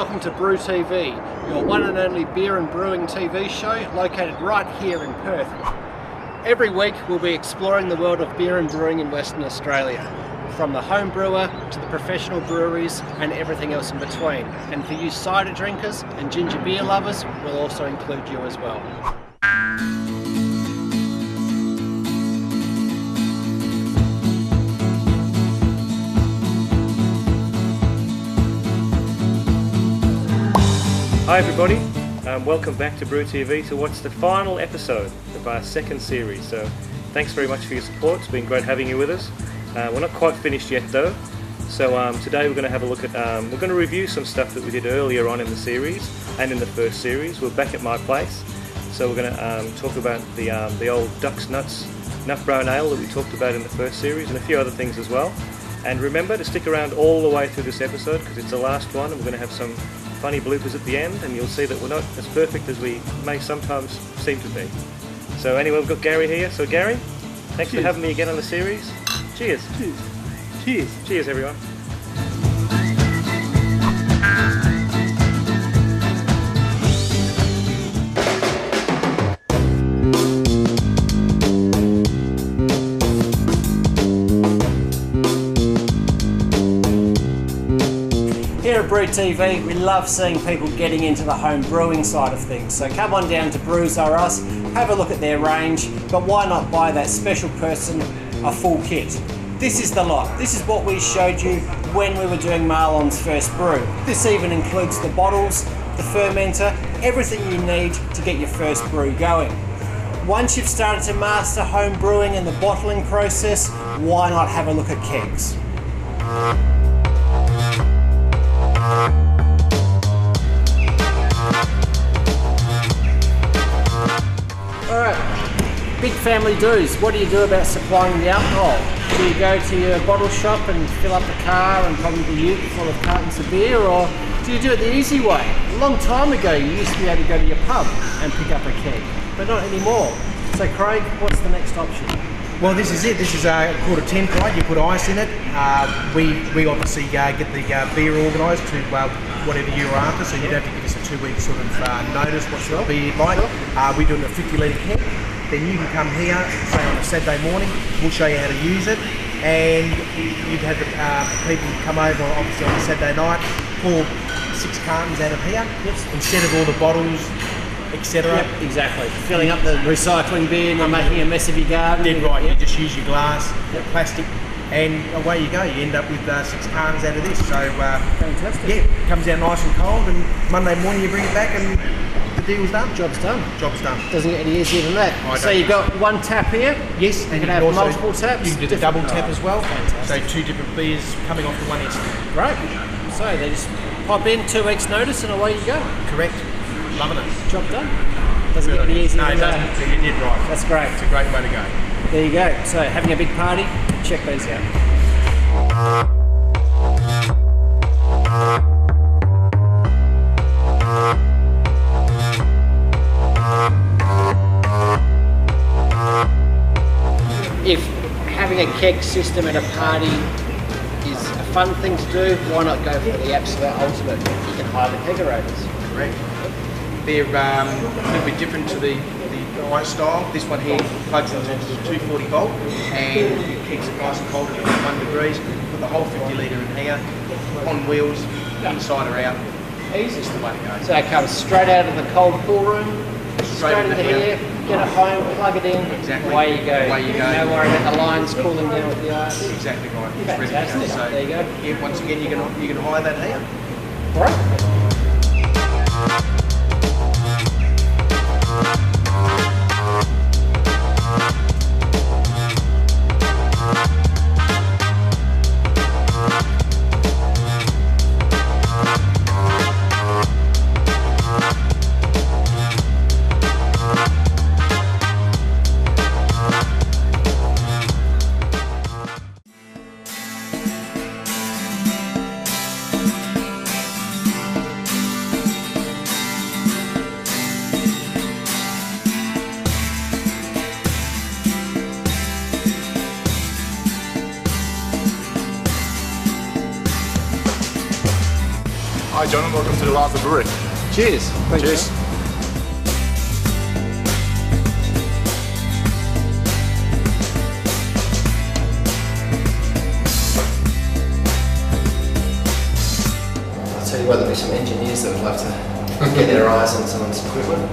welcome to BrewTV, your one and only beer and brewing TV show located right here in Perth. Every week we'll be exploring the world of beer and brewing in Western Australia, from the home brewer to the professional breweries and everything else in between. And for you cider drinkers and ginger beer lovers, we'll also include you as well. Hi everybody, welcome back to BrewTV to what's the final episode of our second series. So thanks very much for your support, it's been great having you with us. We're not quite finished yet though, so today we're going to have a look at, we're going to review some stuff that we did earlier on in the series and in the first series. We're back at my place, so we're going to talk about the old Duck's Nuts Nut Brown Ale that we talked about in the first series and a few other things as well. And remember to stick around all the way through this episode because it's the last one and we're going to have some funny bloopers at the end, and you'll see that we're not as perfect as we may sometimes seem to be. So anyway, we've got Gary here. So Gary, thanks for having me again on the series. Cheers. Cheers. Cheers. Cheers everyone. Here at BrewTV, we love seeing people getting into the home brewing side of things. So come on down to Brews R Us, have a look at their range, but why not buy that special person a full kit? This is the lot. This is what we showed you when we were doing Marlon's first brew. This even includes the bottles, the fermenter, everything you need to get your first brew going. Once you've started to master home brewing and the bottling process, why not have a look at kegs? Alright, big family do's. What do you do about supplying the alcohol? Do you go to your bottle shop and fill up the car and probably the ute full of cartons of beer, or do you do it the easy way? A long time ago you used to be able to go to your pub and pick up a keg, but not anymore. So Craig, what's the next option? Well, this is it. This is called a template. You put ice in it. We obviously get the beer organised to whatever you're after, so you'd have to give us a 2-week sort of notice what sort of beer you'd like. We do it in a 50 litre keg. Then you can come here, say on a Saturday morning, we'll show you how to use it, and you'd have the people come over obviously on a Saturday night, pour 6 cartons out of here, instead of all the bottles, etc. Yep, exactly. Filling up the recycling bin and making a mess of your garden. Dead right, you just use your glass, plastic, and away you go. You end up with 6 cartons out of this. So fantastic. Yeah, it comes out nice and cold, and Monday morning you bring it back and the deal's done. Job's done. Job's done. Doesn't get any easier than that. So you've got one tap here? Yes, and you can have also multiple taps? You can do the double tap as well. Fantastic. So 2 different beers coming off the one instant. Great. So they just pop in, 2 weeks notice, and away you go. Correct. Loving it. Job done. Doesn't get any easier than that. No, it doesn't. You did right. That's great. It's a great way to go. There you go. So having a big party, check these out. If having a keg system at a party is a fun thing to do, why not go for the absolute ultimate? You can hire the kegerators. Correct. They're a little bit different to the ice style. This one here plugs into 240 volt and it keeps it nice and cold at 1 degrees. Put the whole 50 litre in here, on wheels, inside or out. Easiest the way to go. So it comes straight out of the cold cool room, straight into here, get it home, plug it in, exactly. Away you go. Away you go. No worry about the lines cooling down with the ice. Exactly right. It's Fantastic. ready to go. So there you go. Yeah, once again you can hire that here. All right. John, and welcome to the Life of Brewery. Cheers. Thanks, Cheers. John. I'll tell you what, there'll be some engineers that would love to get their eyes on some of this equipment.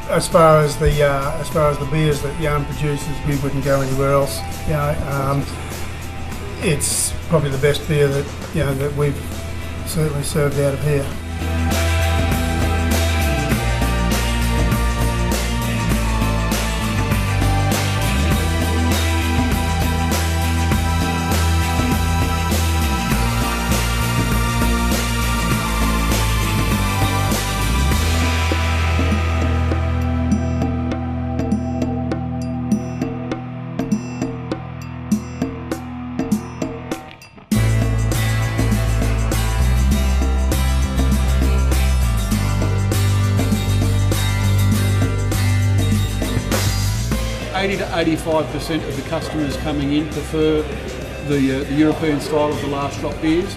As far as the beers that Jan produces, we wouldn't go anywhere else. It's probably the best beer that that we've certainly served out of here. 80 to 85% of the customers coming in prefer the European style of the last drop beers.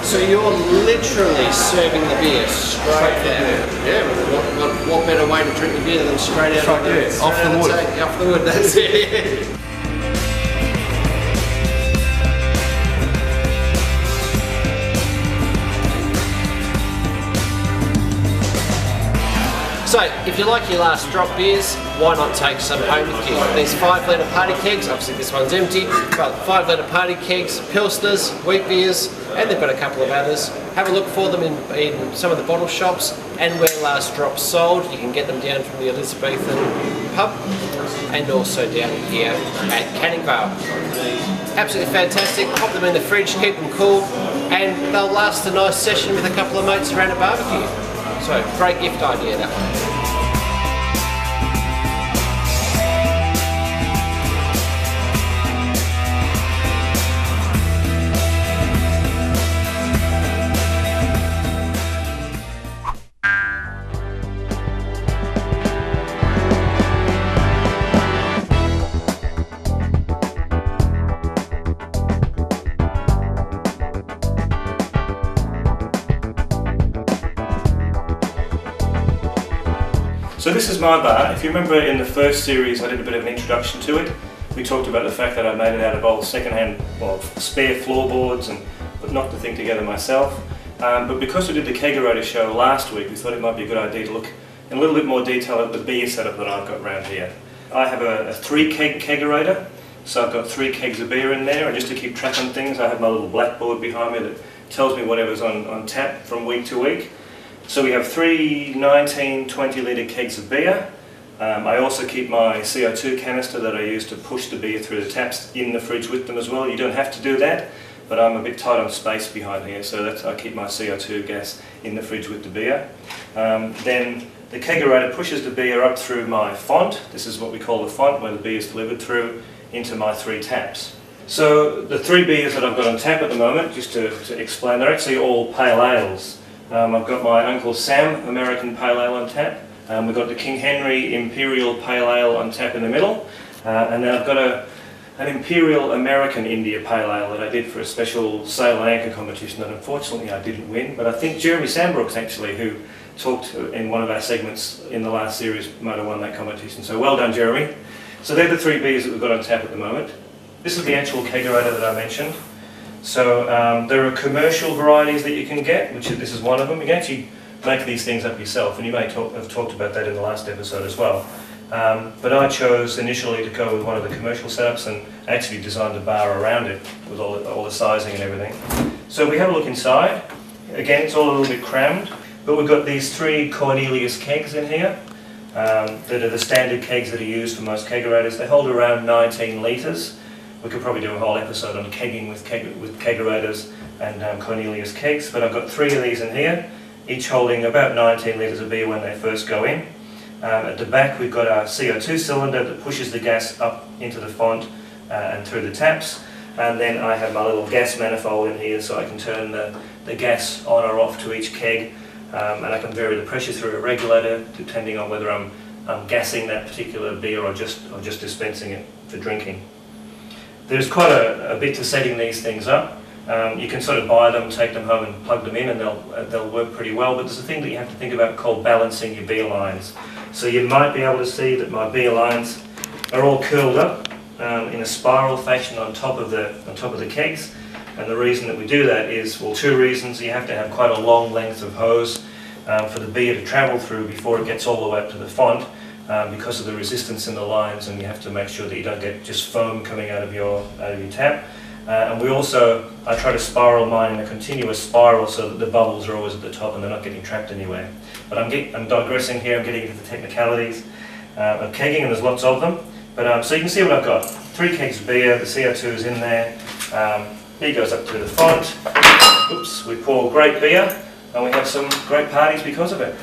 So you're literally serving the beer straight out. Yeah, what better way to drink the beer than straight out of the wood? Off the wood. Off the wood, that's it. So, if you like your last drop beers, why not take some home with you? These 5 litre party kegs, obviously this one's empty, but 5 litre party kegs, pilsners, wheat beers, and they've got a couple of others. Have a look for them in some of the bottle shops, and where last drop's sold, you can get them down from the Elizabethan pub, and also down here at Canning Vale. Absolutely fantastic, pop them in the fridge, keep them cool, and they'll last a nice session with a couple of mates around a barbecue. So, great gift idea, that one. So this is my bar. If you remember in the first series I did a bit of an introduction to it. We talked about the fact that I made it out of old second-hand, well, spare floorboards and knocked the thing together myself. But because we did the kegerator show last week, we thought it might be a good idea to look in a little bit more detail at the beer setup that I've got around here. I have a 3-keg kegerator, so I've got 3 kegs of beer in there, and just to keep track on things I have my little blackboard behind me that tells me whatever's on tap from week to week. So we have 3 19, 20 litre kegs of beer. I also keep my CO2 canister that I use to push the beer through the taps in the fridge with them as well. You don't have to do that, but I'm a bit tight on space behind here, so I keep my CO2 gas in the fridge with the beer. Then the kegerator pushes the beer up through my font. This is what we call the font, where the beer is delivered through into my 3 taps. So the 3 beers that I've got on tap at the moment, just to explain, they're actually all pale ales. I've got my Uncle Sam American Pale Ale on tap. We've got the King Henry Imperial Pale Ale on tap in the middle. And then I've got an Imperial American India Pale Ale that I did for a special sail and anchor competition that unfortunately I didn't win. But I think Jeremy Sandbrooks actually, who talked in one of our segments in the last series, might have won that competition. So well done, Jeremy. So they're the 3 beers that we've got on tap at the moment. This is the actual kegerator that I mentioned. So there are commercial varieties that you can get, this is one of them. You can actually make these things up yourself, and you may have talked about that in the last episode as well. But I chose initially to go with one of the commercial setups and actually designed a bar around it with all the sizing and everything. So we have a look inside. Again, it's all a little bit crammed, but we've got these 3 Cornelius kegs in here. that are the standard kegs that are used for most kegerators. They hold around 19 litres. We could probably do a whole episode on kegging with kegerators and Cornelius kegs, but I've got 3 of these in here, each holding about 19 litres of beer when they first go in. At the back we've got our CO2 cylinder that pushes the gas up into the font and through the taps, and then I have my little gas manifold in here so I can turn the gas on or off to each keg, and I can vary the pressure through a regulator depending on whether I'm gassing that particular beer or just dispensing it for drinking. There's quite a bit to setting these things up. You can sort of buy them, take them home and plug them in, and they'll work pretty well, but there's a thing that you have to think about called balancing your beer lines. So you might be able to see that my beer lines are all curled up in a spiral fashion on top of the kegs, and the reason that we do that is, well, 2 reasons. You have to have quite a long length of hose for the beer to travel through before it gets all the way up to the font, because of the resistance in the lines, and you have to make sure that you don't get just foam coming out of your tap. And I try to spiral mine in a continuous spiral so that the bubbles are always at the top and they're not getting trapped anywhere. But I'm digressing here, I'm getting into the technicalities of kegging, and there's lots of them. But so you can see what I've got. 3 kegs of beer, the CO2 is in there, beer goes up to the font. Oops, we pour great beer and we have some great parties because of it.